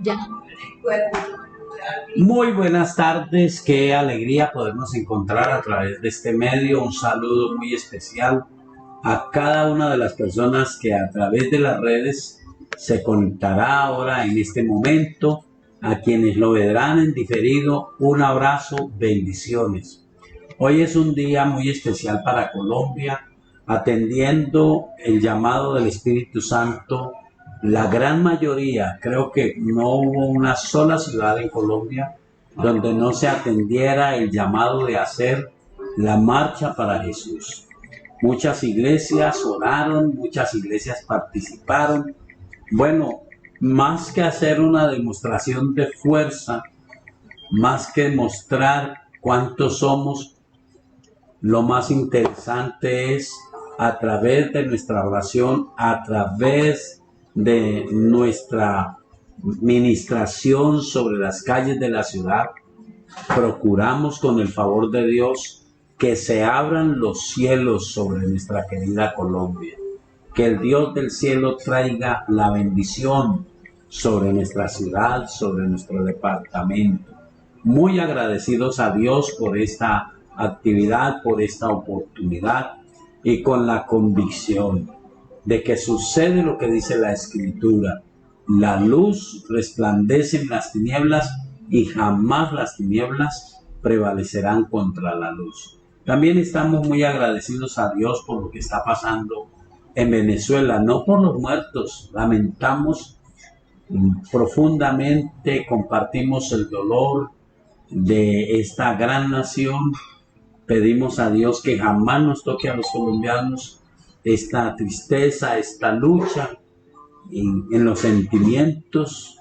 Ya. Muy buenas tardes, qué alegría podernos encontrar a través de este medio. Un saludo muy especial a cada una de las personas que a través de las redes se conectará ahora en este momento, a quienes lo verán en diferido, un abrazo, bendiciones. Hoy es un día muy especial para Colombia, atendiendo el llamado del Espíritu Santo. La gran mayoría, creo que no hubo una sola ciudad en Colombia donde no se atendiera el llamado de hacer la marcha para Jesús. Muchas iglesias oraron, muchas iglesias participaron. Bueno, más que hacer una demostración de fuerza, más que mostrar cuántos somos, lo más interesante es a través de nuestra oración, a través de nuestra ministración sobre las calles de la ciudad, procuramos con el favor de Dios que se abran los cielos sobre nuestra querida Colombia, que el Dios del cielo traiga la bendición sobre nuestra ciudad, sobre nuestro departamento. Muy agradecidos a Dios por esta actividad, por esta oportunidad y con la convicción de que sucede lo que dice la Escritura: la luz resplandece en las tinieblas y jamás las tinieblas prevalecerán contra la luz. También estamos muy agradecidos a Dios por lo que está pasando en Venezuela, no por los muertos. Lamentamos profundamente, compartimos el dolor de esta gran nación. Pedimos a Dios que jamás nos toque a los colombianos esta tristeza, esta lucha en los sentimientos,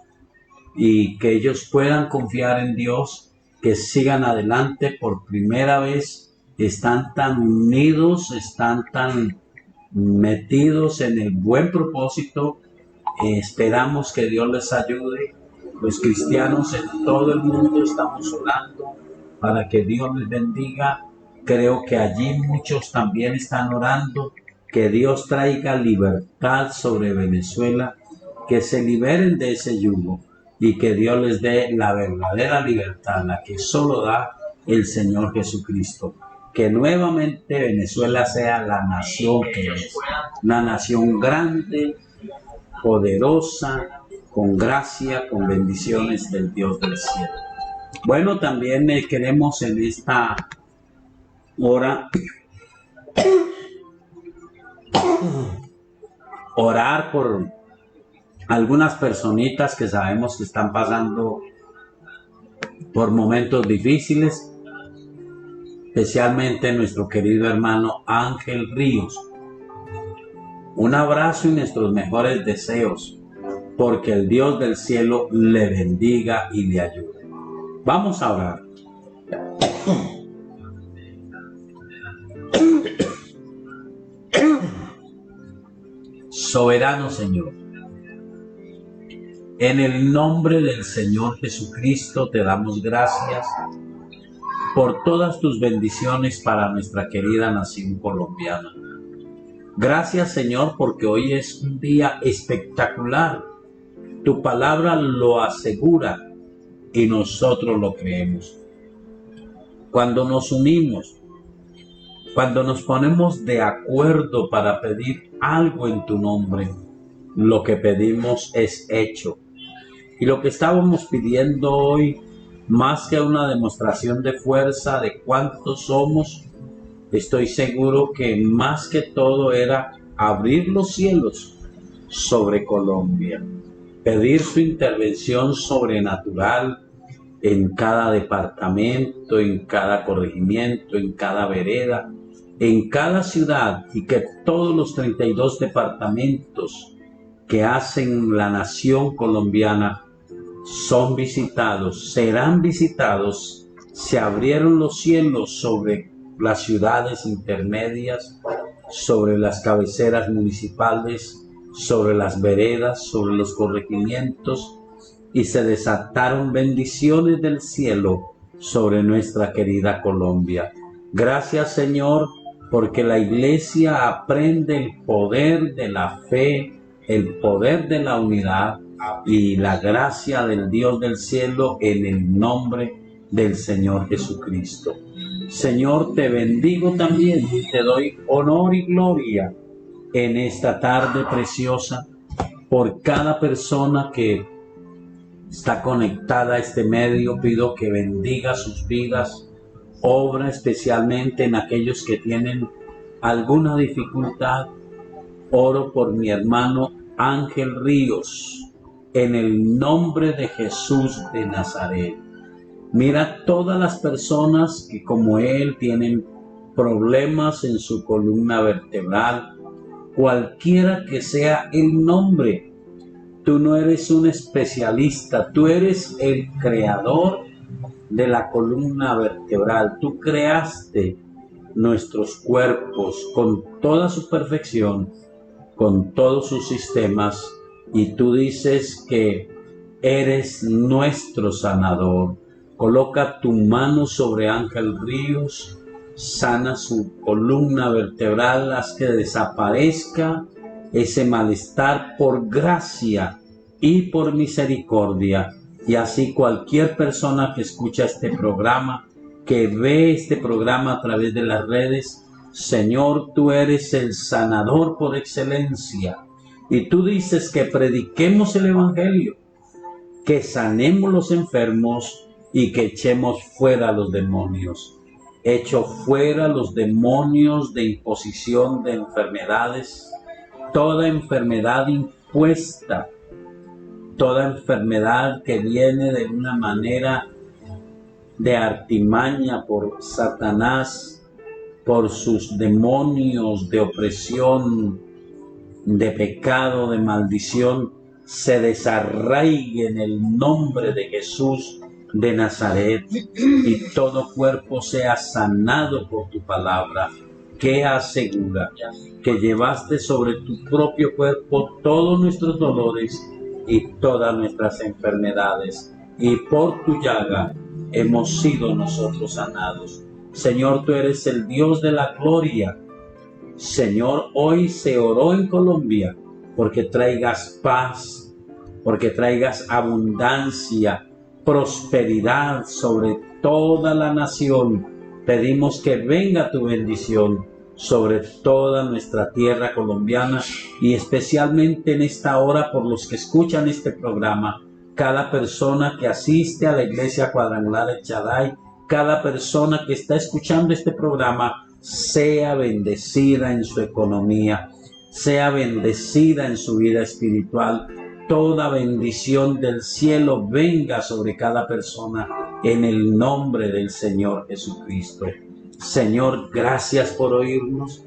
y que ellos puedan confiar en Dios, que sigan adelante. Por primera vez están tan unidos, están tan metidos en el buen propósito. Esperamos que Dios les ayude. Los cristianos en todo el mundo estamos orando para que Dios les bendiga. Creo que allí muchos también están orando, que Dios traiga libertad sobre Venezuela, que se liberen de ese yugo y que Dios les dé la verdadera libertad, la que solo da el Señor Jesucristo. Que nuevamente Venezuela sea la nación que es, una nación grande, poderosa, con gracia, con bendiciones del Dios del cielo. Bueno, también queremos en esta hora orar por algunas personitas que sabemos que están pasando por momentos difíciles, especialmente nuestro querido hermano Ángel Ríos. Un abrazo y nuestros mejores deseos, porque el Dios del cielo le bendiga y le ayude. Vamos a orar. Soberano Señor, en el nombre del Señor Jesucristo te damos gracias por todas tus bendiciones para nuestra querida nación colombiana. Gracias, Señor, porque hoy es un día espectacular. Tu palabra lo asegura y nosotros lo creemos. Cuando nos unimos, cuando nos ponemos de acuerdo para pedir algo en tu nombre, lo que pedimos es hecho. Y lo que estábamos pidiendo hoy, más que una demostración de fuerza de cuántos somos, estoy seguro que más que todo era abrir los cielos sobre Colombia, pedir su intervención sobrenatural en cada departamento, en cada corregimiento, en cada vereda, en cada ciudad, y que todos los 32 departamentos que hacen la nación colombiana son visitados, serán visitados. Se abrieron los cielos sobre las ciudades intermedias, sobre las cabeceras municipales, sobre las veredas, sobre los corregimientos, y se desataron bendiciones del cielo sobre nuestra querida Colombia. Gracias, Señor, porque la iglesia aprende el poder de la fe, el poder de la unidad y la gracia del Dios del cielo, en el nombre del Señor Jesucristo. Señor, te bendigo también y te doy honor y gloria en esta tarde preciosa por cada persona que está conectada a este medio. Pido que bendiga sus vidas, obra especialmente en aquellos que tienen alguna dificultad. Oro por mi hermano Ángel Ríos, en el nombre de Jesús de Nazaret. Mira todas las personas que como él tienen problemas en su columna vertebral, cualquiera que sea el nombre. Tú no eres un especialista, tú eres el creador de la columna vertebral. Tú creaste nuestros cuerpos con toda su perfección, con todos sus sistemas, y tú dices que eres nuestro sanador. Coloca tu mano sobre Ángel Ríos, sana su columna vertebral, haz que desaparezca ese malestar por gracia y por misericordia. Y así cualquier persona que escucha este programa, que ve este programa a través de las redes, Señor, tú eres el sanador por excelencia. Y tú dices que prediquemos el Evangelio, que sanemos los enfermos y que echemos fuera los demonios. Echo fuera los demonios de imposición de enfermedades, toda enfermedad impuesta, toda enfermedad que viene de una manera de artimaña por Satanás, por sus demonios de opresión, de pecado, de maldición, se desarraigue en el nombre de Jesús de Nazaret, y todo cuerpo sea sanado por tu palabra, que asegura que llevaste sobre tu propio cuerpo todos nuestros dolores y todas nuestras enfermedades, y por tu llaga hemos sido nosotros sanados. Señor, tú eres el Dios de la gloria. Señor, hoy se oró en Colombia porque traigas paz, porque traigas abundancia, prosperidad sobre toda la nación. Pedimos que venga tu bendición sobre toda nuestra tierra colombiana, y especialmente en esta hora por los que escuchan este programa, cada persona que asiste a la Iglesia Cuadrangular El Shaddai, cada persona que está escuchando este programa, sea bendecida en su economía, sea bendecida en su vida espiritual. Toda bendición del cielo venga sobre cada persona en el nombre del Señor Jesucristo. Señor, gracias por oírnos,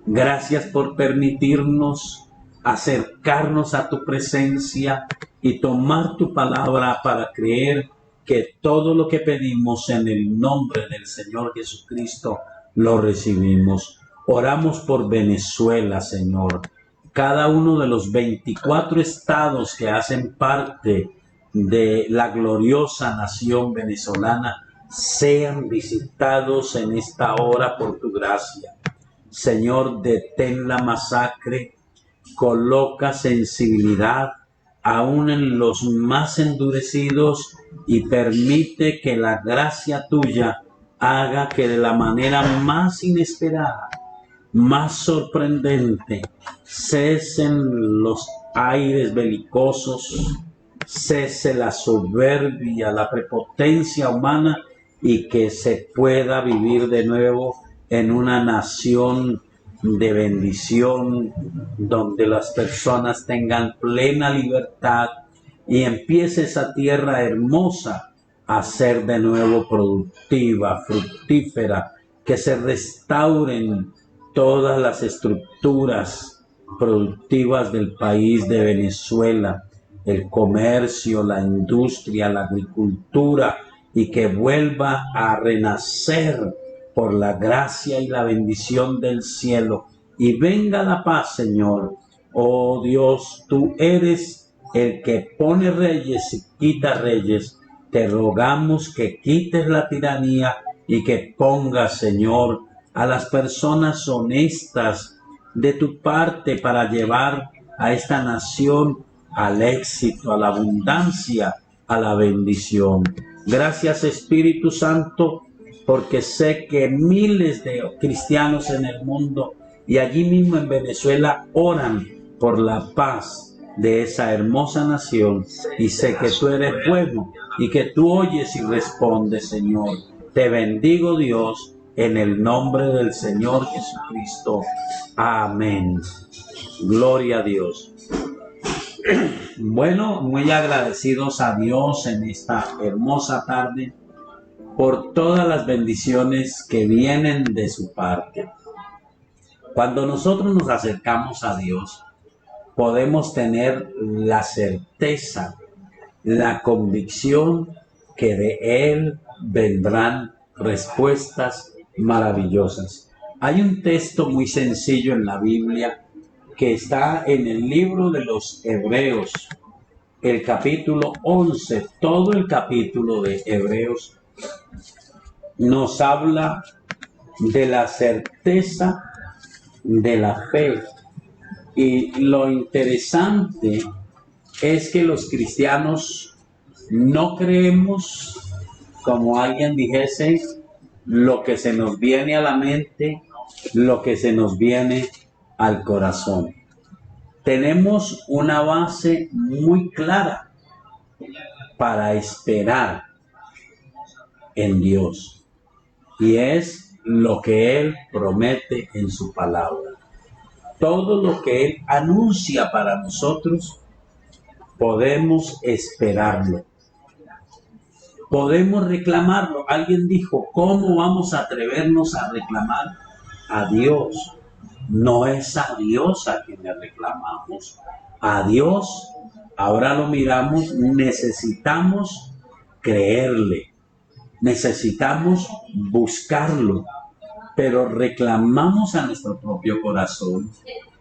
gracias por permitirnos acercarnos a tu presencia y tomar tu palabra para creer que todo lo que pedimos en el nombre del Señor Jesucristo lo recibimos. Oramos por Venezuela, Señor. Cada uno de los 24 estados que hacen parte de la gloriosa nación venezolana sean visitados en esta hora por tu gracia. Señor, detén la masacre, coloca sensibilidad aún en los más endurecidos y permite que la gracia tuya haga que de la manera más inesperada, más sorprendente, cesen los aires belicosos, cese la soberbia, la prepotencia humana, y que se pueda vivir de nuevo en una nación de bendición, donde las personas tengan plena libertad y empiece esa tierra hermosa a ser de nuevo productiva, fructífera, que se restauren todas las estructuras productivas del país de Venezuela, el comercio, la industria, la agricultura, y que vuelva a renacer por la gracia y la bendición del cielo. Y venga la paz, Señor. Oh Dios, tú eres el que pone reyes y quita reyes. Te rogamos que quites la tiranía y que pongas, Señor, a las personas honestas de tu parte para llevar a esta nación al éxito, a la abundancia, a la bendición. Gracias, Espíritu Santo, porque sé que miles de cristianos en el mundo y allí mismo en Venezuela oran por la paz de esa hermosa nación, y sé que tú eres bueno y que tú oyes y respondes, Señor. Te bendigo, Dios, en el nombre del Señor Jesucristo. Amén. Gloria a Dios. Bueno, muy agradecidos a Dios en esta hermosa tarde por todas las bendiciones que vienen de su parte. Cuando nosotros nos acercamos a Dios, podemos tener la certeza, la convicción que de Él vendrán respuestas maravillosas. Hay un texto muy sencillo en la Biblia que está en el libro de los Hebreos, el capítulo 11, todo el capítulo de Hebreos nos habla de la certeza de la fe. Y lo interesante es que los cristianos no creemos, como alguien dijese, lo que se nos viene a la mente, lo que se nos viene al corazón. Tenemos una base muy clara para esperar en Dios, y es lo que Él promete en su palabra. todo lo que Él anuncia para nosotros, podemos esperarlo. Podemos reclamarlo. Alguien dijo, ¿cómo vamos a atrevernos a reclamar a Dios? No es a Dios a quien le reclamamos. A Dios, ahora lo miramos, necesitamos creerle. Necesitamos buscarlo. Pero reclamamos a nuestro propio corazón.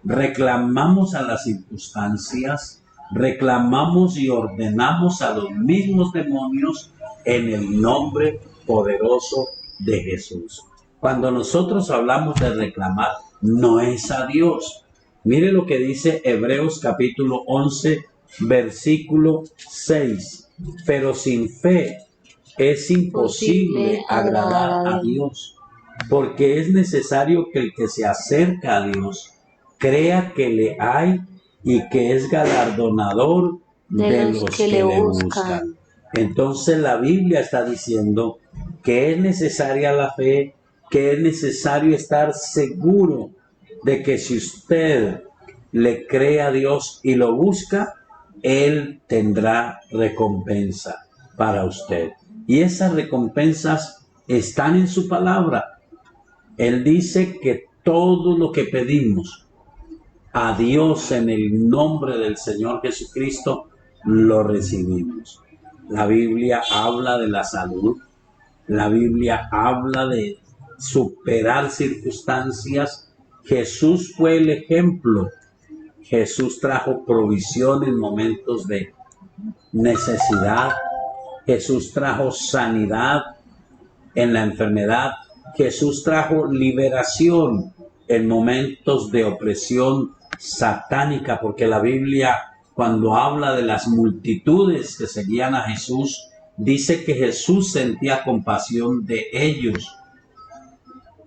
Reclamamos a las circunstancias. Reclamamos y ordenamos a los mismos demonios en el nombre poderoso de Jesús. Cuando nosotros hablamos de reclamar, no es a Dios. Mire lo que dice Hebreos capítulo 11, versículo 6. Pero sin fe es imposible agradar a Dios, porque es necesario que el que se acerca a Dios crea que le hay y que es galardonador de los que le buscan. Entonces la Biblia está diciendo que es necesaria la fe, que es necesario estar seguro de que si usted le cree a Dios y lo busca, Él tendrá recompensa para usted. Y esas recompensas están en su palabra. Él dice que todo lo que pedimos a Dios en el nombre del Señor Jesucristo, lo recibimos. La Biblia habla de la salud. La Biblia habla de superar circunstancias. Jesús fue el ejemplo. Jesús trajo provisión en momentos de necesidad. Jesús trajo sanidad en la enfermedad. Jesús trajo liberación en momentos de opresión satánica, porque la Biblia, cuando habla de las multitudes que seguían a Jesús, dice que Jesús sentía compasión de ellos,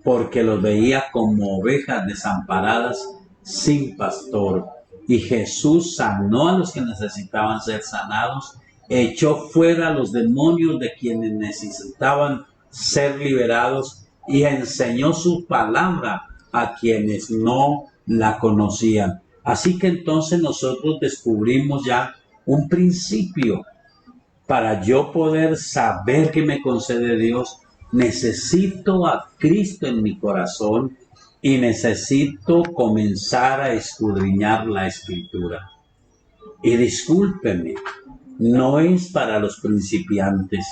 porque los veía como ovejas desamparadas sin pastor. Y Jesús sanó a los que necesitaban ser sanados, echó fuera a los demonios de quienes necesitaban ser liberados y enseñó su palabra a quienes no la conocían. Así que entonces nosotros descubrimos ya un principio. Para yo poder saber qué me concede Dios, necesito a Cristo en mi corazón y necesito comenzar a escudriñar la Escritura. Y discúlpeme, no es para los principiantes.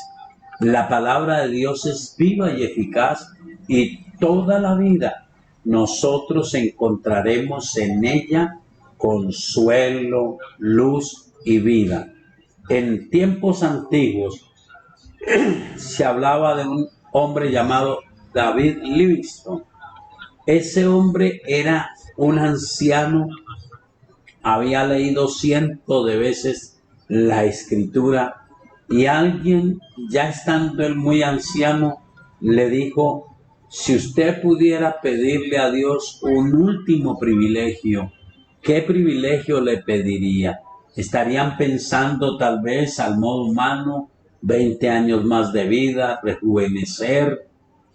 La palabra de Dios es viva y eficaz, y toda la vida nosotros encontraremos en ella consuelo, luz y vida. En tiempos antiguos se hablaba de un hombre llamado David Livingstone. Ese hombre era un anciano, había leído cientos de veces la Escritura, y alguien, ya estando él muy anciano, le dijo: si usted pudiera pedirle a Dios un último privilegio, ¿qué privilegio le pediría? Estarían pensando tal vez al modo humano, 20 años más de vida, rejuvenecer,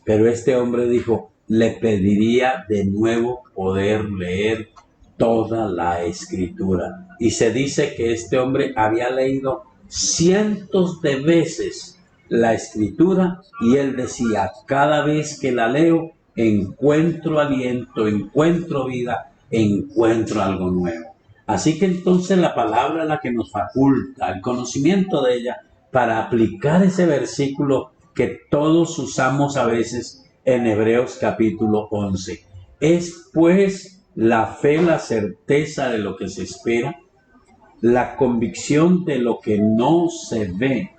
pero este hombre dijo: le pediría de nuevo poder leer toda la Escritura. Y se dice que este hombre había leído cientos de veces la Escritura, y él decía: cada vez que la leo encuentro aliento, encuentro vida, encuentro algo nuevo. Así que entonces la palabra es la que nos faculta el conocimiento de ella para aplicar ese versículo que todos usamos a veces en Hebreos capítulo 11. Es pues la fe la certeza de lo que se espera, la convicción de lo que no se ve,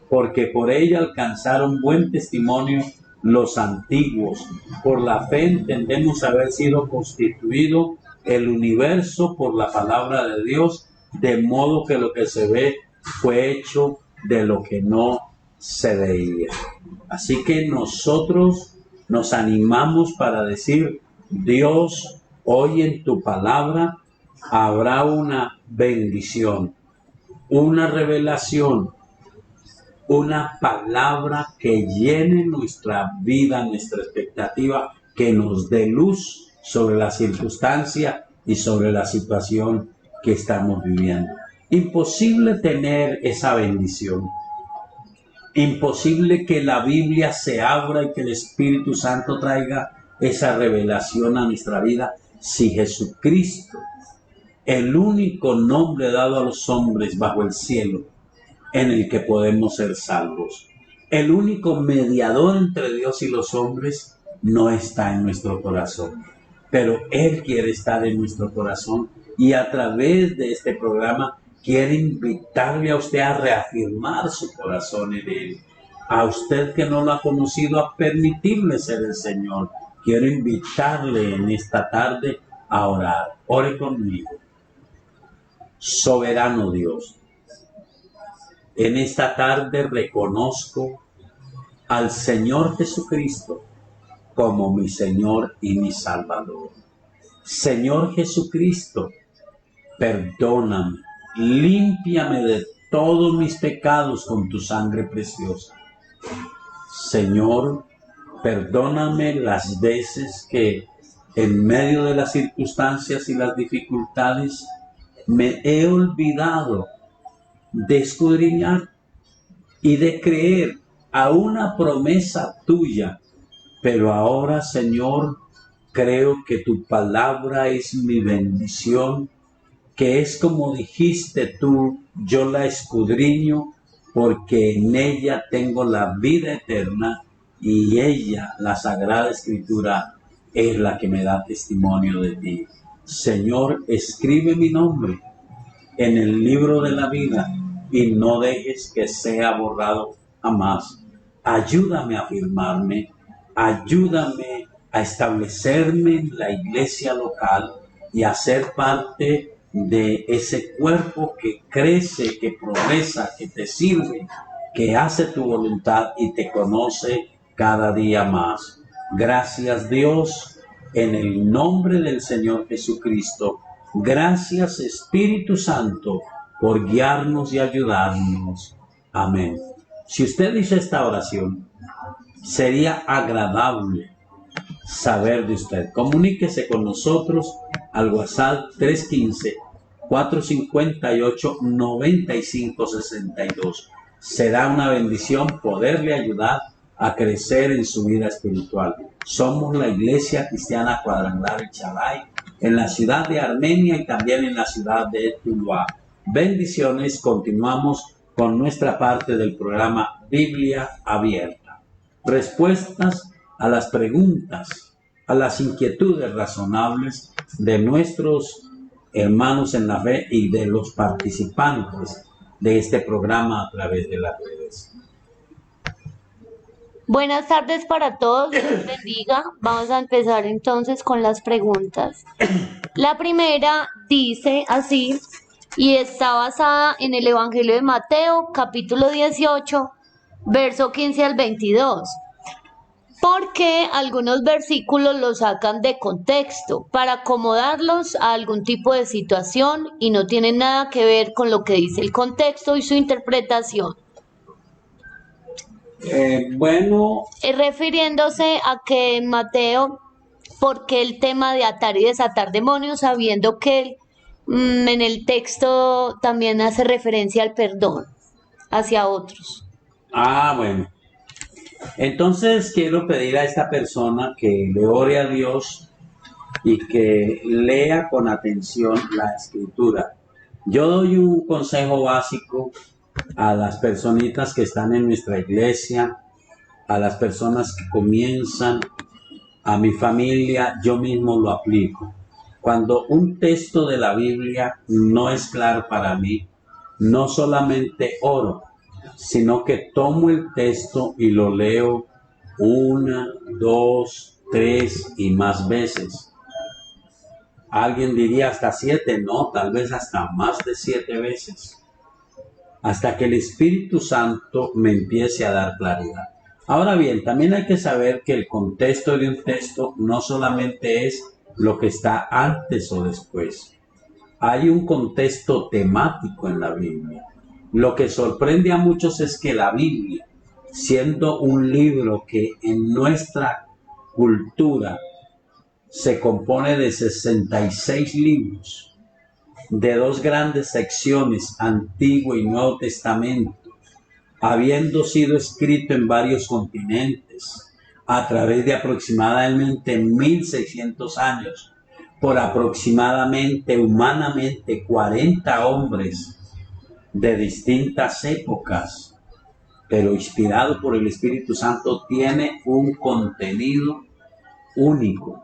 porque por ella alcanzaron buen testimonio los antiguos. Por la fe entendemos haber sido constituido el universo por la palabra de Dios, de modo que lo que se ve fue hecho de lo que no se veía. Así que nosotros nos animamos para decir: Dios, hoy en tu palabra habrá una bendición, una revelación, una palabra que llene nuestra vida, nuestra expectativa, que nos dé luz sobre la circunstancia y sobre la situación que estamos viviendo. Imposible tener esa bendición. Imposible que la Biblia se abra y que el Espíritu Santo traiga esa revelación a nuestra vida si Jesucristo, el único nombre dado a los hombres bajo el cielo en el que podemos ser salvos, el único mediador entre Dios y los hombres, no está en nuestro corazón. Pero Él quiere estar en nuestro corazón y a través de este programa quiere invitarle a usted a reafirmar su corazón en Él. A usted que no lo ha conocido, a permitirle ser el Señor. Quiero invitarle en esta tarde a orar. Ore conmigo. Soberano Dios, en esta tarde reconozco al Señor Jesucristo como mi Señor y mi Salvador. Señor Jesucristo, perdóname, límpiame de todos mis pecados con tu sangre preciosa. Señor, perdóname las veces que en medio de las circunstancias y las dificultades me he olvidado de escudriñar y de creer a una promesa tuya. Pero ahora, Señor, creo que tu palabra es mi bendición, que es como dijiste tú, yo la escudriño porque en ella tengo la vida eterna y ella, la Sagrada Escritura, es la que me da testimonio de ti. Señor, escribe mi nombre en el libro de la vida y no dejes que sea borrado jamás. Ayúdame a afirmarme, ayúdame a establecerme en la iglesia local y a ser parte de ese cuerpo que crece, que progresa, que te sirve, que hace tu voluntad y te conoce cada día más. Gracias, Dios, en el nombre del Señor Jesucristo. Gracias, Espíritu Santo, por guiarnos y ayudarnos. Amén. Si usted dice esta oración, sería agradable saber de usted. Comuníquese con nosotros al WhatsApp 315-458-9562. Será una bendición poderle ayudar a crecer en su vida espiritual. Somos la Iglesia Cristiana Cuadrangular El Chalay, en la ciudad de Armenia y también en la ciudad de Tuluá. Bendiciones, continuamos con nuestra parte del programa Biblia Abierta. Respuestas a las preguntas, a las inquietudes razonables de nuestros hermanos en la fe y de los participantes de este programa a través de las redes. Buenas tardes para todos, Dios les bendiga. Vamos a empezar entonces con las preguntas. La primera dice así, y está basada en el Evangelio de Mateo, capítulo 18, verso 15 al 22. ¿Por qué algunos versículos los sacan de contexto para acomodarlos a algún tipo de situación y no tienen nada que ver con lo que dice el contexto y su interpretación? Refiriéndose a que en Mateo, ¿por qué el tema de atar y desatar demonios, sabiendo que en el texto también hace referencia al perdón hacia otros? Bueno. Entonces quiero pedir a esta persona que le ore a Dios y que lea con atención la Escritura. Yo doy un consejo básico a las personitas que están en nuestra iglesia, a las personas que comienzan, a mi familia, yo mismo lo aplico. Cuando un texto de la Biblia no es claro para mí, no solamente oro, sino que tomo el texto y lo leo 1, 2, 3 y más veces. Alguien diría hasta 7, no, tal vez hasta más de 7 veces, hasta que el Espíritu Santo me empiece a dar claridad. Ahora bien, también hay que saber que el contexto de un texto no solamente es lo que está antes o después. Hay un contexto temático en la Biblia. Lo que sorprende a muchos es que la Biblia, siendo un libro que en nuestra cultura se compone de 66 libros, de dos grandes secciones, Antiguo y Nuevo Testamento, habiendo sido escrito en varios continentes, a través de aproximadamente 1600 años, por aproximadamente, humanamente, 40 hombres de distintas épocas, pero inspirado por el Espíritu Santo, tiene un contenido único,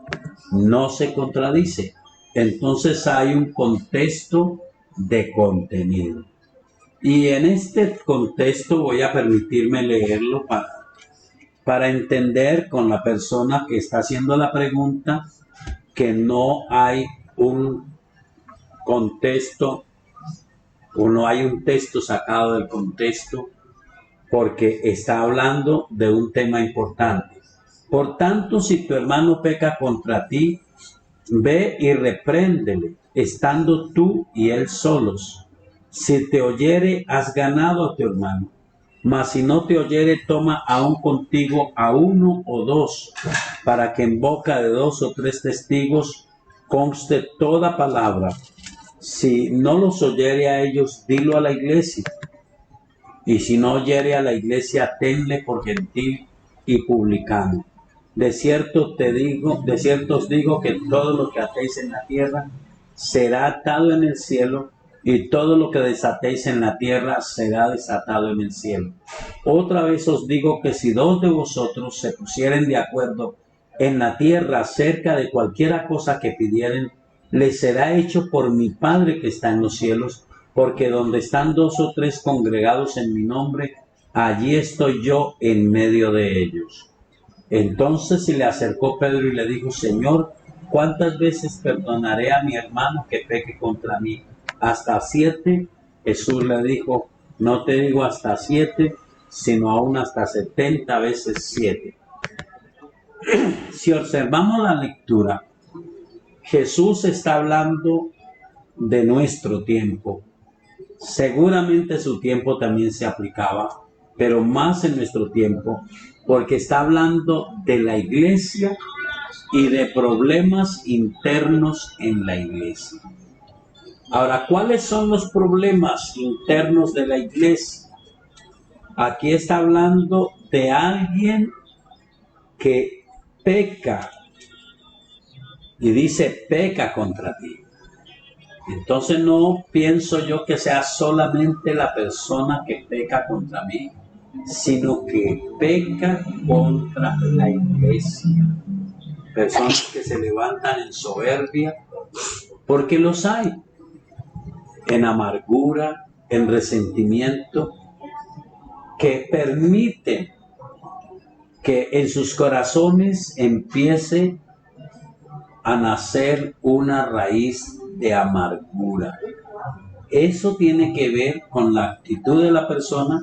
no se contradice. Entonces hay un contexto de contenido. Y en este contexto voy a permitirme leerlo para entender con la persona que está haciendo la pregunta que no hay un contexto o no hay un texto sacado del contexto, porque está hablando de un tema importante. Por tanto, si tu hermano peca contra ti, ve y repréndele, estando tú y él solos. Si te oyere, has ganado a tu hermano. Mas si no te oyere, toma aún contigo a uno o dos, para que en boca de 2 o 3 testigos conste toda palabra. Si no los oyere a ellos, dilo a la iglesia. Y si no oyere a la iglesia, tenle por gentil y publicano. De cierto os digo que todo lo que atéis en la tierra será atado en el cielo, y todo lo que desatéis en la tierra será desatado en el cielo. Otra vez os digo que si 2 de vosotros se pusieren de acuerdo en la tierra acerca de cualquiera cosa que pidieren, les será hecho por mi Padre que está en los cielos, porque donde están 2 o 3 congregados en mi nombre, allí estoy yo en medio de ellos. Entonces se le acercó Pedro y le dijo: Señor, ¿cuántas veces perdonaré a mi hermano que peque contra mí? ¿Hasta 7? Jesús le dijo: no te digo hasta 7, sino aún hasta 70 veces 7. Si observamos la lectura, Jesús está hablando de nuestro tiempo. Seguramente su tiempo también se aplicaba, pero más en nuestro tiempo, porque está hablando de la iglesia y de problemas internos en la iglesia. Ahora, ¿cuáles son los problemas internos de la iglesia? Aquí está hablando de alguien que peca, y dice peca contra ti. Entonces no pienso yo que sea solamente la persona que peca contra mí, sino que peca contra la iglesia. Personas que se levantan en soberbia, porque los hay, en amargura, en resentimiento, que permiten que en sus corazones empiece a nacer una raíz de amargura. Eso tiene que ver con la actitud de la persona,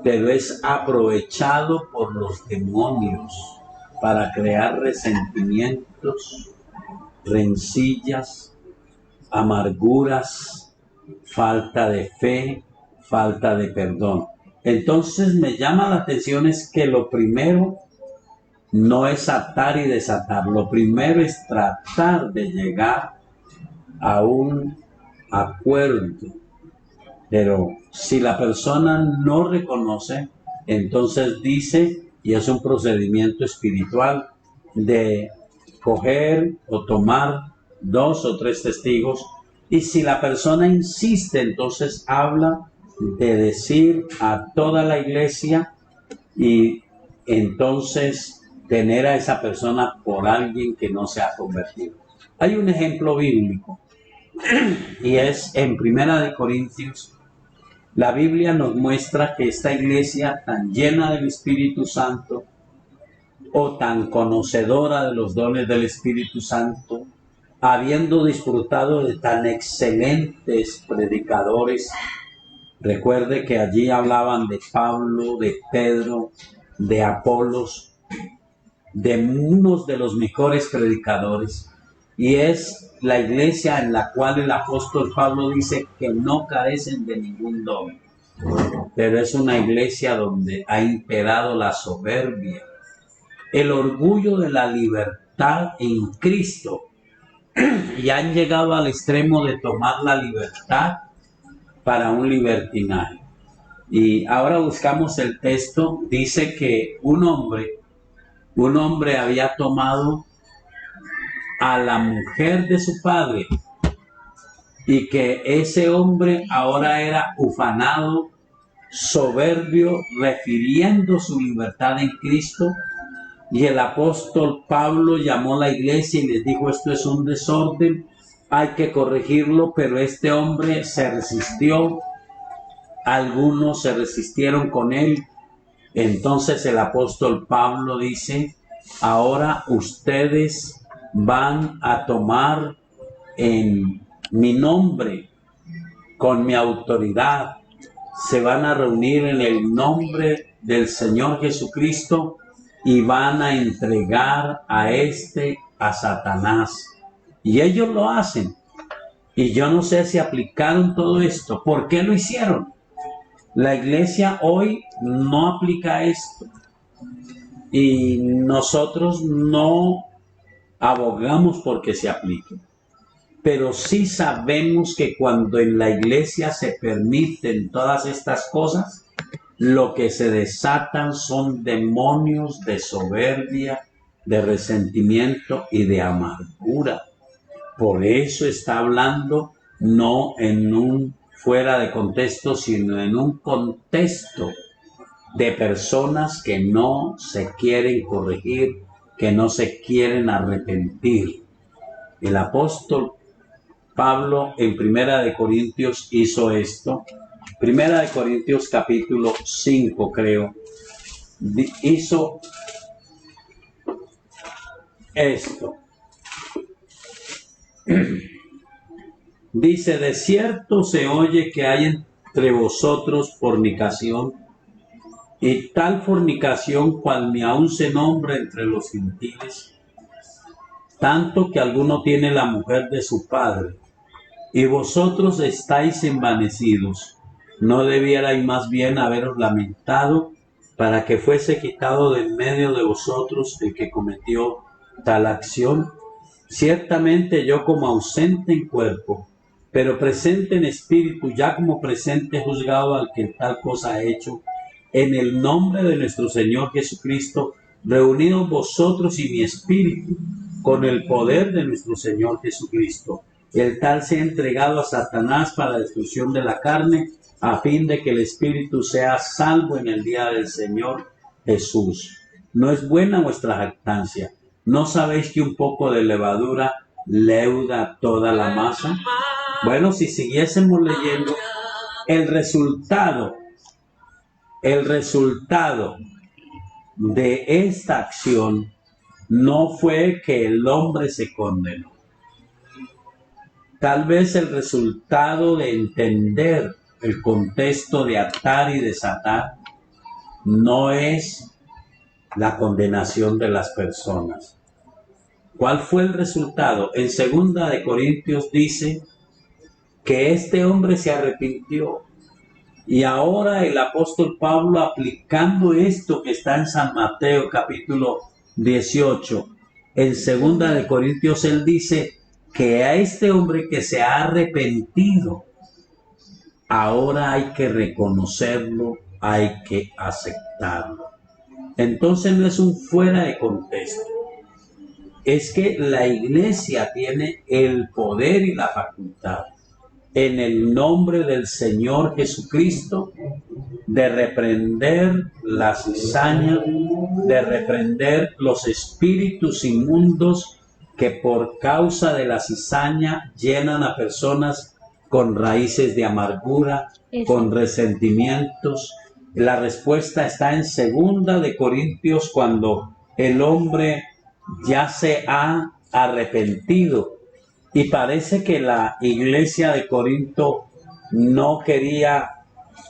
pero es aprovechado por los demonios para crear resentimientos, rencillas, amarguras, falta de fe, falta de perdón. Entonces me llama la atención es que lo primero no es atar y desatar, lo primero es tratar de llegar a un acuerdo. Pero si la persona no reconoce, entonces dice, y es un procedimiento espiritual, de coger o tomar 2 o 3 testigos, y si la persona insiste, entonces habla de decir a toda la iglesia, y entonces tener a esa persona por alguien que no se ha convertido. Hay un ejemplo bíblico, y es en 1 Corintios. La Biblia nos muestra que esta iglesia tan llena del Espíritu Santo, o tan conocedora de los dones del Espíritu Santo, habiendo disfrutado de tan excelentes predicadores, recuerde que allí hablaban de Pablo, de Pedro, de Apolos, de unos de los mejores predicadores, y es la iglesia en la cual el apóstol Pablo dice que no carecen de ningún don, pero es una iglesia donde ha imperado la soberbia, el orgullo de la libertad libertad en Cristo y han llegado al extremo de tomar la libertad para un libertinaje. Y ahora buscamos el texto. Dice que un hombre había tomado a la mujer de su padre y que ese hombre ahora era ufanado, soberbio, refiriendo su libertad en Cristo. Y el apóstol Pablo llamó a la iglesia y les dijo: esto es un desorden, hay que corregirlo. Pero este hombre se resistió, algunos se resistieron con él. Entonces el apóstol Pablo dice: ahora ustedes van a tomar en mi nombre, con mi autoridad, se van a reunir en el nombre del Señor Jesucristo y van a entregar a Satanás. Y ellos lo hacen. Y yo no sé si aplicaron todo esto. ¿Por qué lo hicieron? La iglesia hoy no aplica esto. Y nosotros no abogamos porque se aplique. Pero sí sabemos que cuando en la iglesia se permiten todas estas cosas, lo que se desatan son demonios de soberbia, de resentimiento y de amargura. Por eso está hablando no en un fuera de contexto, sino en un contexto de personas que no se quieren corregir, que no se quieren arrepentir. El apóstol Pablo en Primera de Corintios hizo esto. Primera de Corintios capítulo 5, creo, hizo esto. Dice: de cierto se oye que hay entre vosotros fornicación, y tal fornicación cual ni aun se nombra entre los gentiles, tanto que alguno tiene la mujer de su padre, y vosotros estáis envanecidos. ¿No debierais más bien haberos lamentado para que fuese quitado de en medio de vosotros el que cometió tal acción? Ciertamente yo, como ausente en cuerpo, pero presente en espíritu, ya como presente he juzgado al que tal cosa ha hecho, en el nombre de nuestro Señor Jesucristo, reunidos vosotros y mi espíritu, con el poder de nuestro Señor Jesucristo. El tal se ha entregado a Satanás para la destrucción de la carne, a fin de que el espíritu sea salvo en el día del Señor Jesús. ¿No es buena vuestra jactancia? ¿No sabéis que un poco de levadura leuda toda la masa? Bueno, si siguiésemos leyendo, el resultado de esta acción no fue que el hombre se condenó. Tal vez el resultado de entender el contexto de atar y desatar no es la condenación de las personas. ¿Cuál fue el resultado? En 2 de Corintios dice que este hombre se arrepintió. Y ahora el apóstol Pablo, aplicando esto que está en San Mateo capítulo 18, en 2 de Corintios, él dice que a este hombre que se ha arrepentido, ahora hay que reconocerlo, hay que aceptarlo. Entonces no es un fuera de contexto. Es que la iglesia tiene el poder y la facultad, en el nombre del Señor Jesucristo, de reprender la cizaña, de reprender los espíritus inmundos que por causa de la cizaña llenan a personas con raíces de amargura, con resentimientos. La respuesta está en 2 de Corintios, cuando el hombre ya se ha arrepentido. Y parece que la iglesia de Corinto no quería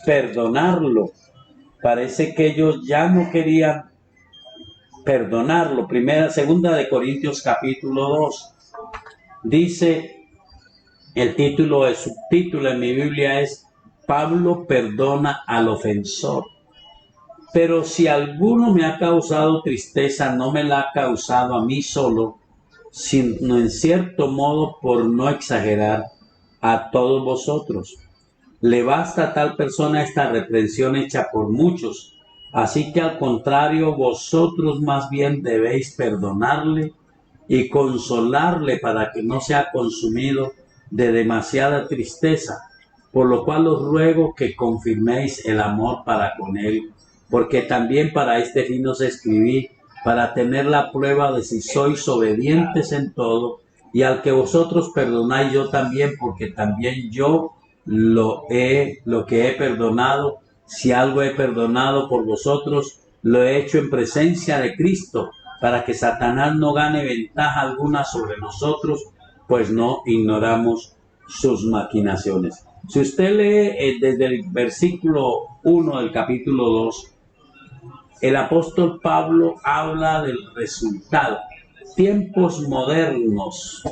perdonarlo. Parece que ellos ya no querían perdonarlo. Segunda de Corintios capítulo 2. Dice, el subtítulo en mi Biblia es: Pablo perdona al ofensor. Pero si alguno me ha causado tristeza, no me la ha causado a mí solo, sino en cierto modo, por no exagerar, a todos vosotros. Le basta a tal persona esta reprensión hecha por muchos, así que al contrario, vosotros más bien debéis perdonarle y consolarle para que no sea consumido de demasiada tristeza, por lo cual os ruego que confirméis el amor para con él, porque también para este fin os escribí, para tener la prueba de si sois obedientes en todo, y al que vosotros perdonáis yo también, porque también yo lo que he perdonado, si algo he perdonado por vosotros, lo he hecho en presencia de Cristo, para que Satanás no gane ventaja alguna sobre nosotros, pues no ignoramos sus maquinaciones. Si usted lee desde el versículo 1 del capítulo 2, el apóstol Pablo habla del resultado. Tiempos modernos,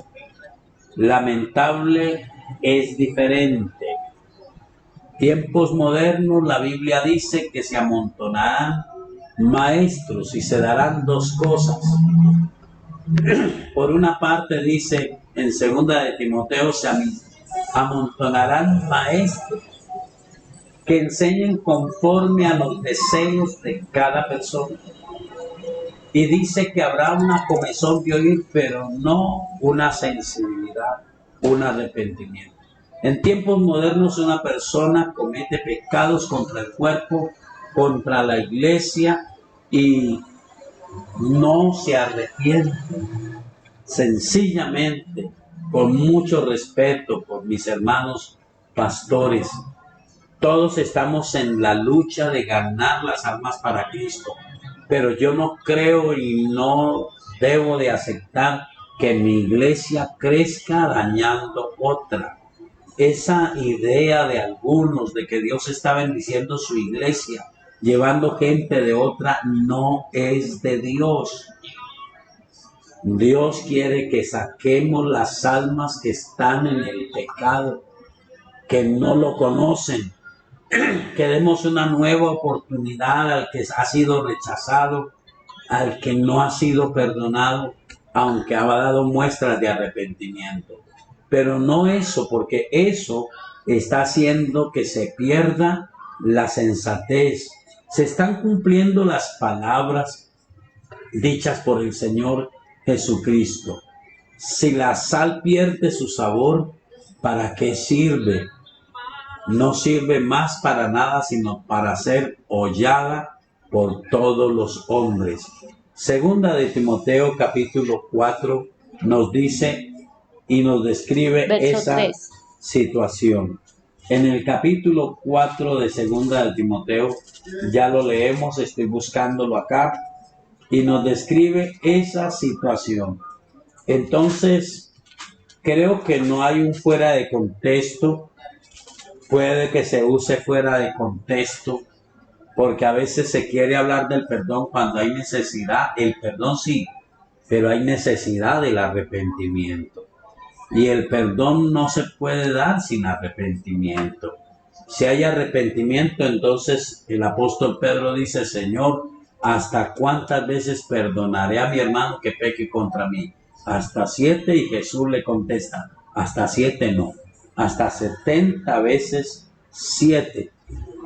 lamentable, es diferente. Tiempos modernos, la Biblia dice que se amontonarán maestros y se darán dos cosas. Por una parte dice en segunda de Timoteo, se amontonarán maestros que enseñen conforme a los deseos de cada persona. Y dice que habrá una comezón de oír, pero no una sensibilidad, un arrepentimiento. En tiempos modernos una persona comete pecados contra el cuerpo, contra la iglesia y no se arrepiente. Sencillamente, con mucho respeto por mis hermanos pastores, todos estamos en la lucha de ganar las almas para Cristo, pero yo no creo y no debo de aceptar que mi iglesia crezca dañando otra. Esa idea de algunos de que Dios está bendiciendo su iglesia, llevando gente de otra, no es de Dios. Dios quiere que saquemos las almas que están en el pecado, que no lo conocen, que demos una nueva oportunidad al que ha sido rechazado, al que no ha sido perdonado, aunque ha dado muestras de arrepentimiento. Pero no eso, porque eso está haciendo que se pierda la sensatez. Se están cumpliendo las palabras dichas por el Señor Jesucristo. Si la sal pierde su sabor, ¿para qué sirve? No sirve más para nada, sino para ser hollada por todos los hombres. Segunda de Timoteo capítulo 4 nos dice y nos describe Verso esa 3. situación. En el capítulo 4 de Segunda de Timoteo, ya lo leemos, estoy buscándolo acá, y nos describe esa situación. Entonces, creo que no hay un fuera de contexto. Puede que se use fuera de contexto, porque a veces se quiere hablar del perdón cuando hay necesidad. El perdón sí, pero hay necesidad del arrepentimiento. Y el perdón no se puede dar sin arrepentimiento. Si hay arrepentimiento, entonces el apóstol Pedro dice, Señor, ¿hasta cuántas veces perdonaré a mi hermano que peque contra mí? Hasta 7, y Jesús le contesta, hasta 7 no, hasta 70 veces 7.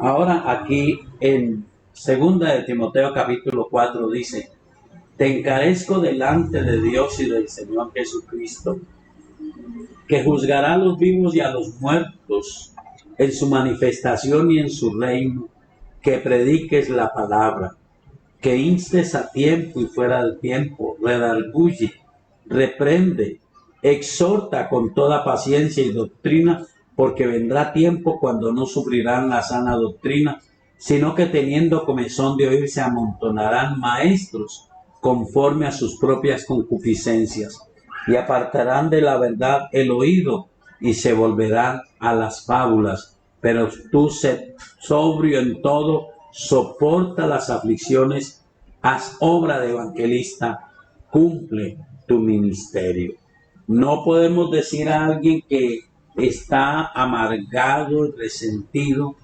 Ahora aquí en segunda de Timoteo capítulo 4 dice, te encarezco delante de Dios y del Señor Jesucristo, que juzgará a los vivos y a los muertos en su manifestación y en su reino, que prediques la palabra, que instes a tiempo y fuera de tiempo, redarguye, reprende, exhorta con toda paciencia y doctrina, porque vendrá tiempo cuando no sufrirán la sana doctrina, sino que teniendo comezón de oír se amontonarán maestros conforme a sus propias concupiscencias, y apartarán de la verdad el oído y se volverán a las fábulas. Pero tú sé sobrio en todo, soporta las aflicciones, haz obra de evangelista, cumple tu ministerio. No podemos decir a alguien que está amargado y resentido,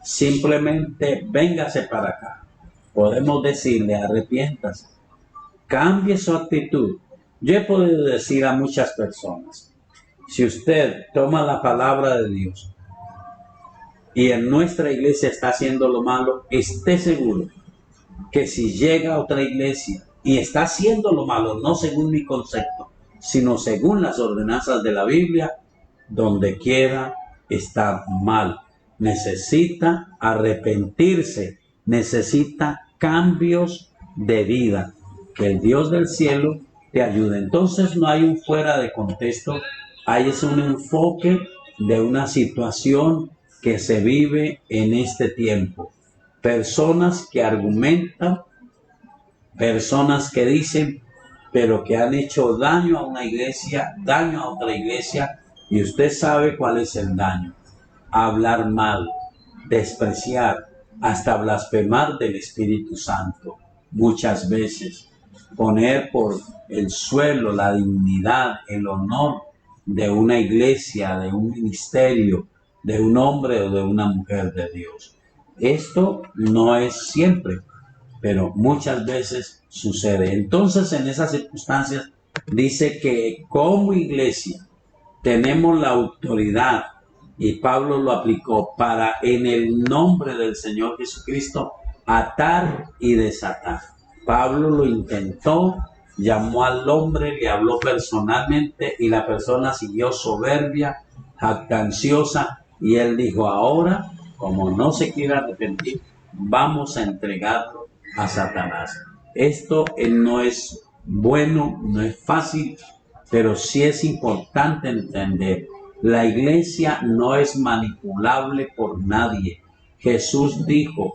simplemente véngase para acá. Podemos decirle, arrepiéntase, cambie su actitud, Yo he podido decir a muchas personas, si usted toma la palabra de Dios y en nuestra iglesia está haciendo lo malo, esté seguro que si llega a otra iglesia y está haciendo lo malo, no según mi concepto, sino según las ordenanzas de la Biblia, donde quiera está mal. Necesita arrepentirse, necesita cambios de vida. Que el Dios del cielo te ayude. Entonces no hay un fuera de contexto, hay es un enfoque de una situación que se vive en este tiempo. Personas que argumentan, personas que dicen, pero que han hecho daño a una iglesia, daño a otra iglesia, y usted sabe cuál es el daño. Hablar mal, despreciar, hasta blasfemar del Espíritu Santo. Muchas veces poner por el suelo la dignidad, el honor de una iglesia, de un ministerio, de un hombre o de una mujer de Dios. Esto no es siempre, pero muchas veces sucede. Entonces, en esas circunstancias, dice que como iglesia tenemos la autoridad, y Pablo lo aplicó, para en el nombre del Señor Jesucristo atar y desatar. Pablo lo intentó, llamó al hombre, le habló personalmente y la persona siguió soberbia, jactanciosa, y él dijo, ahora, como no se quiere arrepentir, vamos a entregarlo a Satanás. Esto no es bueno, no es fácil, pero sí es importante entender. La iglesia no es manipulable por nadie. Jesús dijo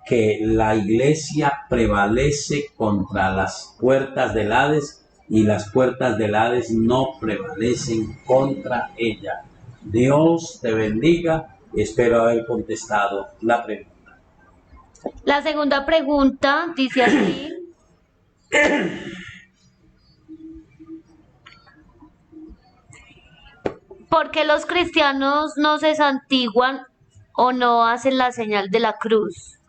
que la iglesia prevalece contra las puertas del Hades y las puertas del Hades no prevalecen contra ella. Dios te bendiga. Espero haber contestado la pregunta. La segunda pregunta dice así. ¿Por qué los cristianos no se santiguan o no hacen la señal de la cruz?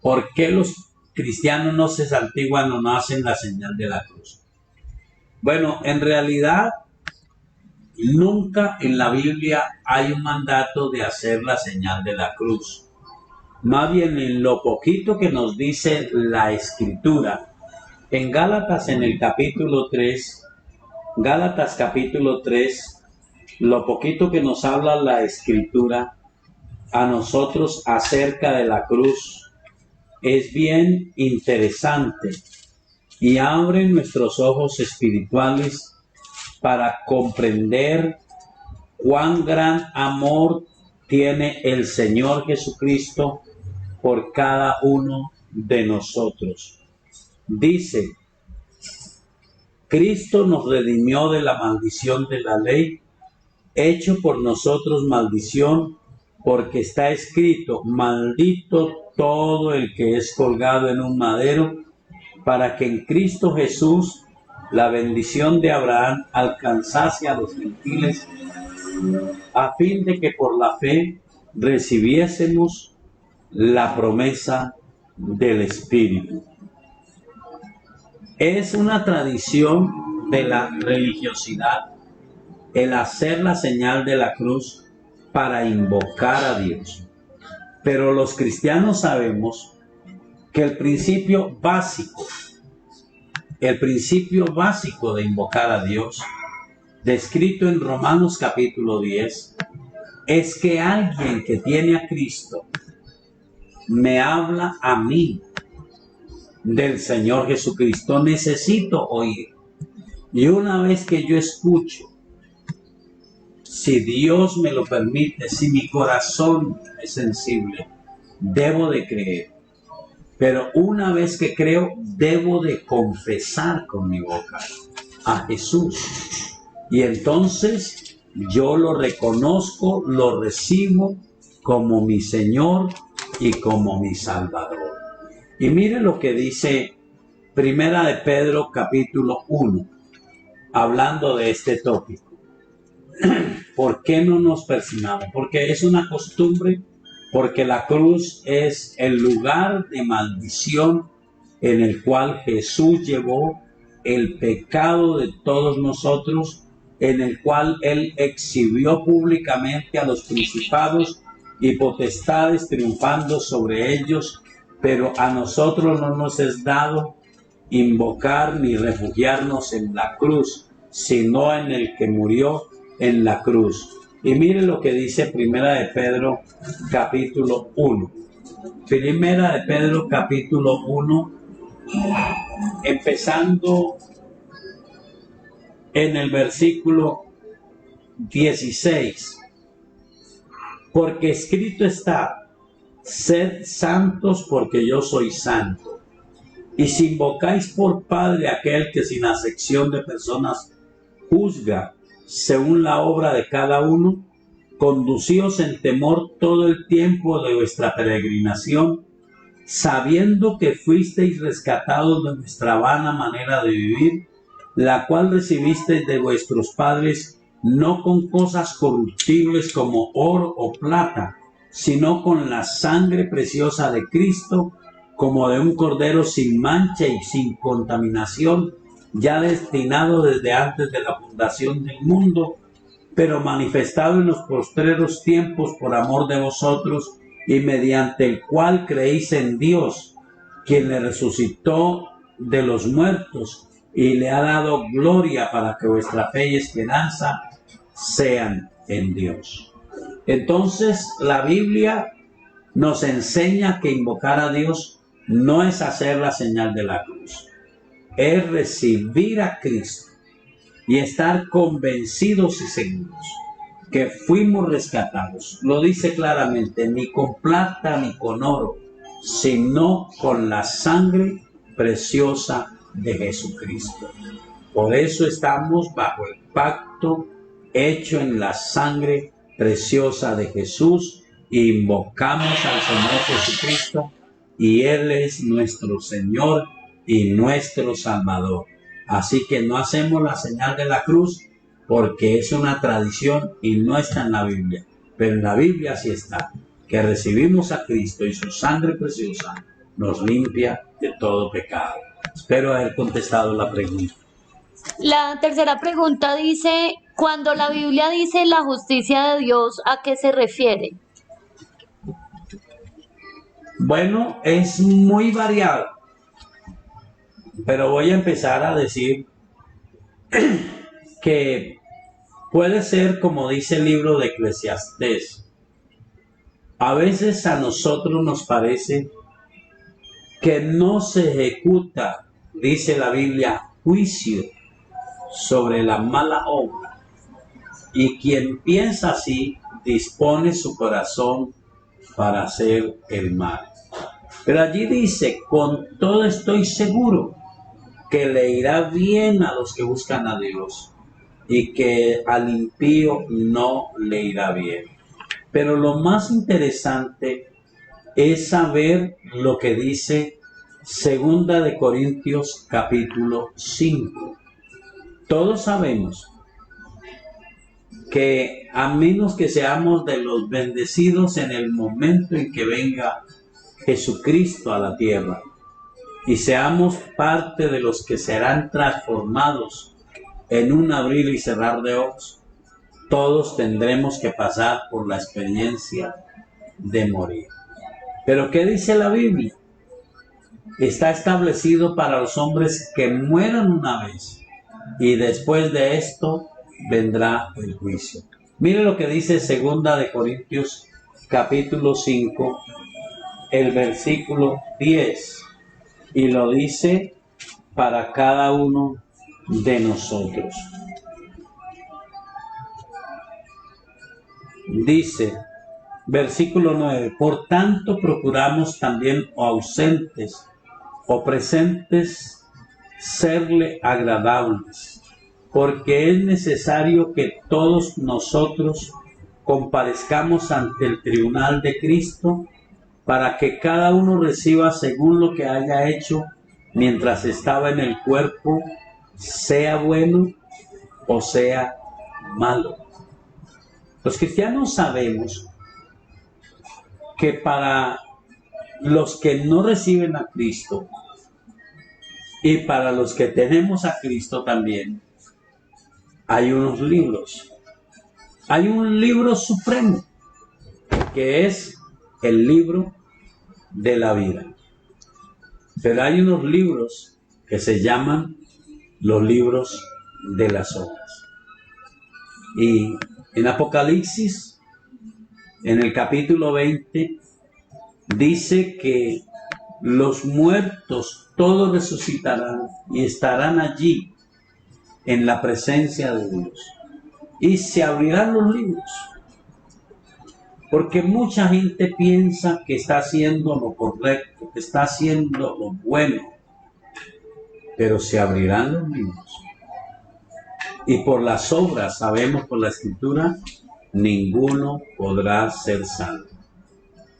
¿Por qué los cristianos no se santiguan o no hacen la señal de la cruz? Bueno, en realidad, nunca en la Biblia hay un mandato de hacer la señal de la cruz. Más bien en lo poquito que nos dice la Escritura, en Gálatas en el capítulo 3, Gálatas capítulo 3, lo poquito que nos habla la Escritura a nosotros acerca de la cruz es bien interesante y abre nuestros ojos espirituales para comprender cuán gran amor tiene el Señor Jesucristo por cada uno de nosotros. Dice, Cristo nos redimió de la maldición de la ley, hecho por nosotros maldición, porque está escrito, maldito todo el que es colgado en un madero, para que en Cristo Jesús la bendición de Abraham alcanzase a los gentiles, a fin de que por la fe recibiésemos la promesa del Espíritu. Es una tradición de la religiosidad el hacer la señal de la cruz para invocar a Dios. Pero los cristianos sabemos que el principio básico de invocar a Dios, descrito en Romanos capítulo 10, es que alguien que tiene a Cristo me habla a mí del Señor Jesucristo. Necesito oír. Y una vez que yo escucho, si Dios me lo permite, si mi corazón es sensible, debo de creer. Pero una vez que creo, debo de confesar con mi boca a Jesús. Y entonces yo lo reconozco, lo recibo como mi Señor y como mi Salvador. Y mire lo que dice Primera de Pedro capítulo 1, hablando de este tópico. ¿Por qué no nos persignamos? Porque es una costumbre, porque la cruz es el lugar de maldición en el cual Jesús llevó el pecado de todos nosotros, en el cual Él exhibió públicamente a los principados y potestades, triunfando sobre ellos, pero a nosotros no nos es dado invocar ni refugiarnos en la cruz, sino en el que murió en la cruz. Y mire lo que dice Primera de Pedro capítulo 1. Primera de Pedro capítulo 1, empezando en el versículo 16. Porque escrito está: sed santos porque yo soy santo. Y si invocáis por Padre aquel que sin acepción de personas juzga según la obra de cada uno, conducíos en temor todo el tiempo de vuestra peregrinación, sabiendo que fuisteis rescatados de nuestra vana manera de vivir, la cual recibisteis de vuestros padres, no con cosas corruptibles como oro o plata, sino con la sangre preciosa de Cristo, como de un cordero sin mancha y sin contaminación, ya destinado desde antes de la fundación del mundo, pero manifestado en los postreros tiempos por amor de vosotros, y mediante el cual creéis en Dios, quien le resucitó de los muertos y le ha dado gloria, para que vuestra fe y esperanza sean en Dios. Entonces, la Biblia nos enseña que invocar a Dios no es hacer la señal de la cruz, es recibir a Cristo y estar convencidos y seguros que fuimos rescatados. Lo dice claramente: ni con plata ni con oro, sino con la sangre preciosa de Jesucristo. Por eso estamos bajo el pacto hecho en la sangre preciosa de Jesús, e invocamos al Señor Jesucristo, y Él es nuestro Señor y nuestro Salvador. Así que no hacemos la señal de la cruz porque es una tradición y no está en la Biblia. Pero en la Biblia sí está, que recibimos a Cristo y su sangre preciosa nos limpia de todo pecado. Espero haber contestado la pregunta. La tercera pregunta dice, cuando la Biblia dice la justicia de Dios, ¿a qué se refiere? Bueno, es muy variado, pero voy a empezar a decir que puede ser como dice el libro de Eclesiastés. A veces a nosotros nos parece que no se ejecuta, dice la Biblia, juicio sobre la mala obra, y quien piensa así dispone su corazón para hacer el mal. Pero allí dice: con todo estoy seguro que le irá bien a los que buscan a Dios, y que al impío no le irá bien. Pero lo más interesante es saber lo que dice Segunda de Corintios capítulo 5. Todos sabemos que a menos que seamos de los bendecidos en el momento en que venga Jesucristo a la tierra, y seamos parte de los que serán transformados en un abrir y cerrar de ojos, todos tendremos que pasar por la experiencia de morir. Pero ¿qué dice la Biblia? Está establecido para los hombres que mueran una vez, y después de esto vendrá el juicio. Mire lo que dice Segunda de Corintios capítulo 5, el versículo 10, y lo dice para cada uno de nosotros. Dice, versículo 9: por tanto procuramos también, o ausentes o presentes, serle agradables, porque es necesario que todos nosotros comparezcamos ante el tribunal de Cristo, para que cada uno reciba según lo que haya hecho mientras estaba en el cuerpo, sea bueno o sea malo. Los cristianos sabemos que para los que no reciben a Cristo, Y para los que tenemos a Cristo también, hay unos libros. Hay un libro supremo, que es el libro de la vida. Pero hay unos libros que se llaman los libros de las obras. Y en Apocalipsis, en el capítulo 20, dice que los muertos todos resucitarán y estarán allí en la presencia de Dios. Y se abrirán los libros. Porque mucha gente piensa que está haciendo lo correcto, que está haciendo lo bueno. Pero se abrirán los libros. Y por las obras, sabemos por la Escritura, ninguno podrá ser salvo.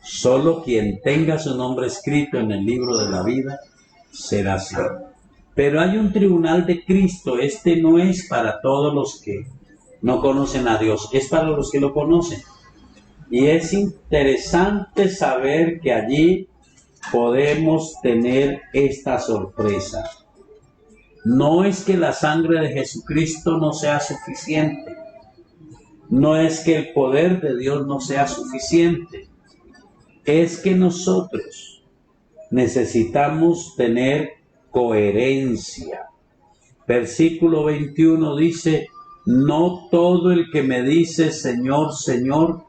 Solo quien tenga su nombre escrito en el libro de la vida será salvo. Pero hay un tribunal de Cristo. Este no es para todos los que no conocen a Dios, es para los que lo conocen. Y es interesante saber que allí podemos tener esta sorpresa. No es que la sangre de Jesucristo no sea suficiente. No es que el poder de Dios no sea suficiente. Es que nosotros necesitamos tener coherencia. Versículo 21 dice: no todo el que me dice Señor, Señor,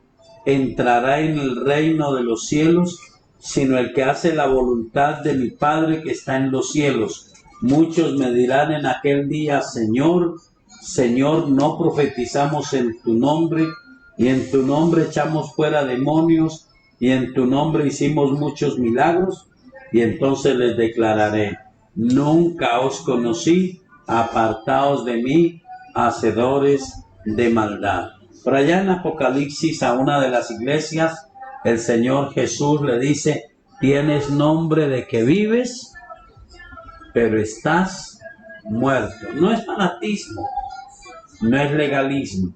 entrará en el reino de los cielos, sino el que hace la voluntad de mi Padre que está en los cielos. Muchos me dirán en aquel día: Señor, Señor, no profetizamos en tu nombre, y en tu nombre echamos fuera demonios, y en tu nombre hicimos muchos milagros. Y entonces les declararé: nunca os conocí, apartaos de mí, hacedores de maldad. Por allá en Apocalipsis, a una de las iglesias, el Señor Jesús le dice: tienes nombre de que vives, pero estás muerto. No es fanatismo, no es legalismo,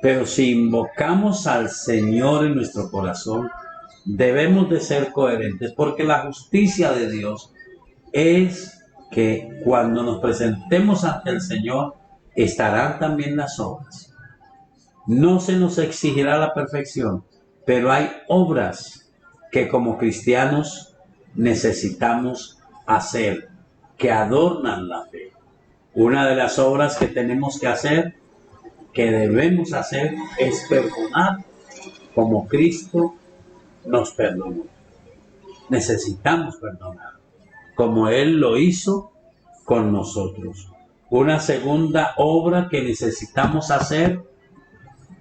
pero si invocamos al Señor en nuestro corazón, debemos de ser coherentes, porque la justicia de Dios es que cuando nos presentemos ante el Señor, estarán también las obras. No se nos exigirá la perfección, pero hay obras que como cristianos necesitamos hacer, que adornan la fe. Una de las obras que tenemos que hacer, que debemos hacer, es perdonar como Cristo nos perdonó. Necesitamos perdonar, como Él lo hizo con nosotros. Una segunda obra que necesitamos hacer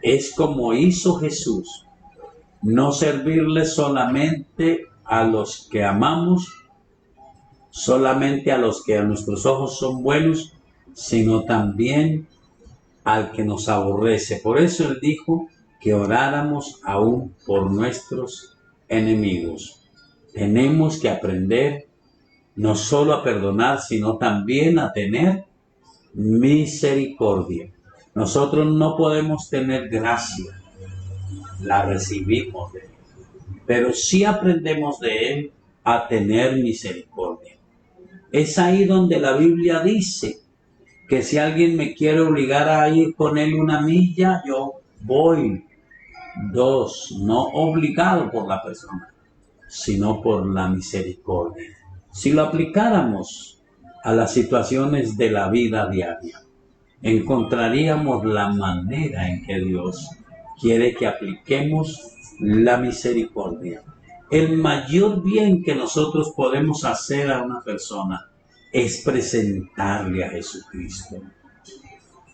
es como hizo Jesús. No servirle solamente a los que amamos, solamente a los que a nuestros ojos son buenos, sino también al que nos aborrece. Por eso Él dijo que oráramos aún por nuestros enemigos. Tenemos que aprender no solo a perdonar, sino también a tener misericordia. Nosotros no podemos tener gracia, la recibimos de Él, pero sí aprendemos de Él a tener misericordia. Es ahí donde la Biblia dice que si alguien me quiere obligar a ir con él 1 milla, yo voy 2, no obligado por la persona, sino por la misericordia. Si lo aplicáramos a las situaciones de la vida diaria, encontraríamos la manera en que Dios quiere que apliquemos la misericordia. El mayor bien que nosotros podemos hacer a una persona es presentarle a Jesucristo.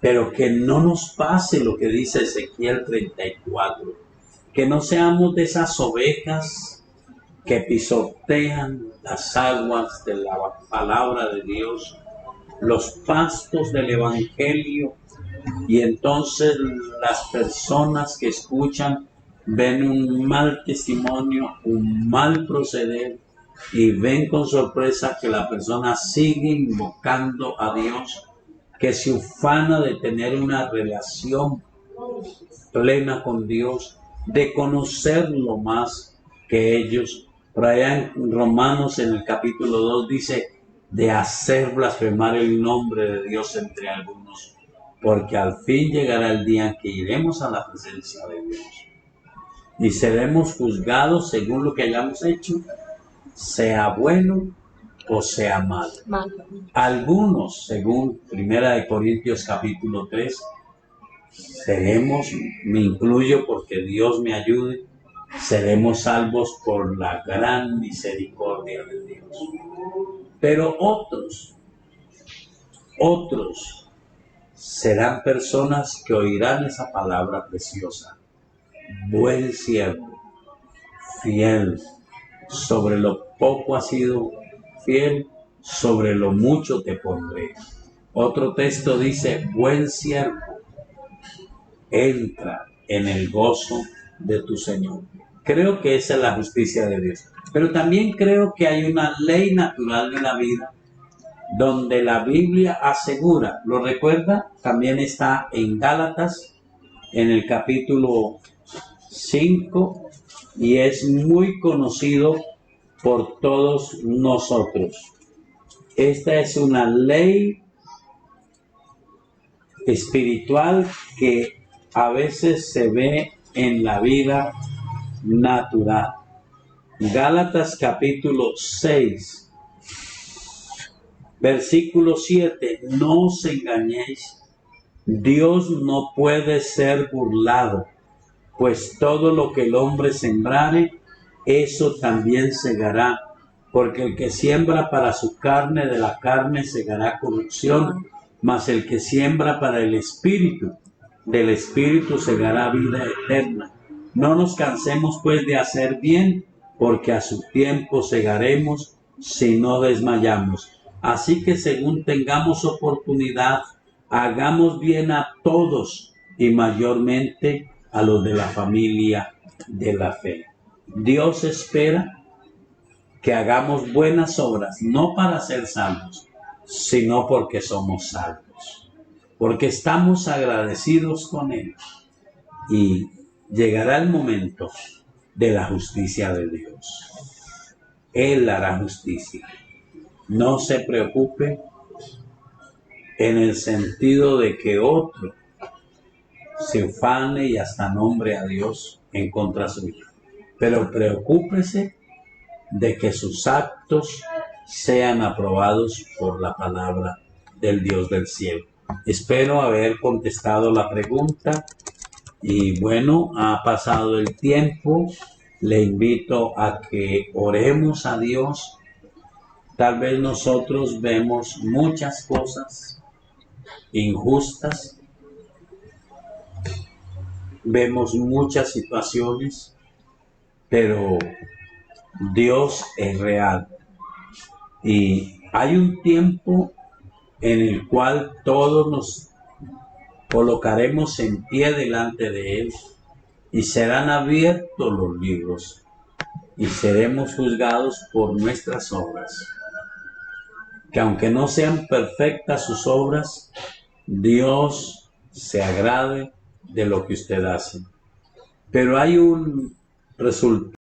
Pero que no nos pase lo que dice Ezequiel 34, que no seamos de esas ovejas que pisotean las aguas de la palabra de Dios, los pastos del Evangelio, y entonces las personas que escuchan ven un mal testimonio, un mal proceder, y ven con sorpresa que la persona sigue invocando a Dios, que se ufana de tener una relación plena con Dios, de conocerlo más que ellos. Por allá en Romanos, en el capítulo 2, dice: de hacer blasfemar el nombre de Dios entre algunos, porque al fin llegará el día en que iremos a la presencia de Dios y seremos juzgados según lo que hayamos hecho, sea bueno o sea malo. Algunos, según 1 Corintios capítulo 3, seremos, me incluyo porque Dios me ayude, seremos salvos por la gran misericordia de Dios. Pero otros serán personas que oirán esa palabra preciosa. Buen siervo, fiel, sobre lo poco has sido fiel, sobre lo mucho te pondré. Otro texto dice, buen siervo, entra en el gozo de tu Señor. Creo que esa es la justicia de Dios. Pero también creo que hay una ley natural de la vida donde la Biblia asegura, ¿lo recuerda? También está en Gálatas, en el capítulo 5, y es muy conocido por todos nosotros. Esta es una ley espiritual que a veces se ve en la vida natural. Gálatas capítulo 6, versículo 7, no os engañéis, Dios no puede ser burlado, pues todo lo que el hombre sembrare, eso también segará, porque el que siembra para su carne, de la carne segará corrupción, mas el que siembra para el Espíritu, del Espíritu segará vida eterna. No nos cansemos pues de hacer bien, porque a su tiempo segaremos si no desmayamos. Así que según tengamos oportunidad, hagamos bien a todos y mayormente a los de la familia de la fe. Dios espera que hagamos buenas obras, no para ser salvos, sino porque somos salvos, porque estamos agradecidos con Él. Y llegará el momento de la justicia de Dios. Él hará justicia. No se preocupe en el sentido de que otro se ufane y hasta nombre a Dios en contra suya. Pero preocúpese de que sus actos sean aprobados por la palabra del Dios del cielo. Espero haber contestado la pregunta y bueno, ha pasado el tiempo. Le invito a que oremos a Dios. Tal vez nosotros vemos muchas cosas injustas, vemos muchas situaciones, pero Dios es real. Y hay un tiempo en el cual todos nos colocaremos en pie delante de Él y serán abiertos los libros y seremos juzgados por nuestras obras. Que aunque no sean perfectas sus obras, Dios se agrade de lo que usted hace. Pero hay un resultado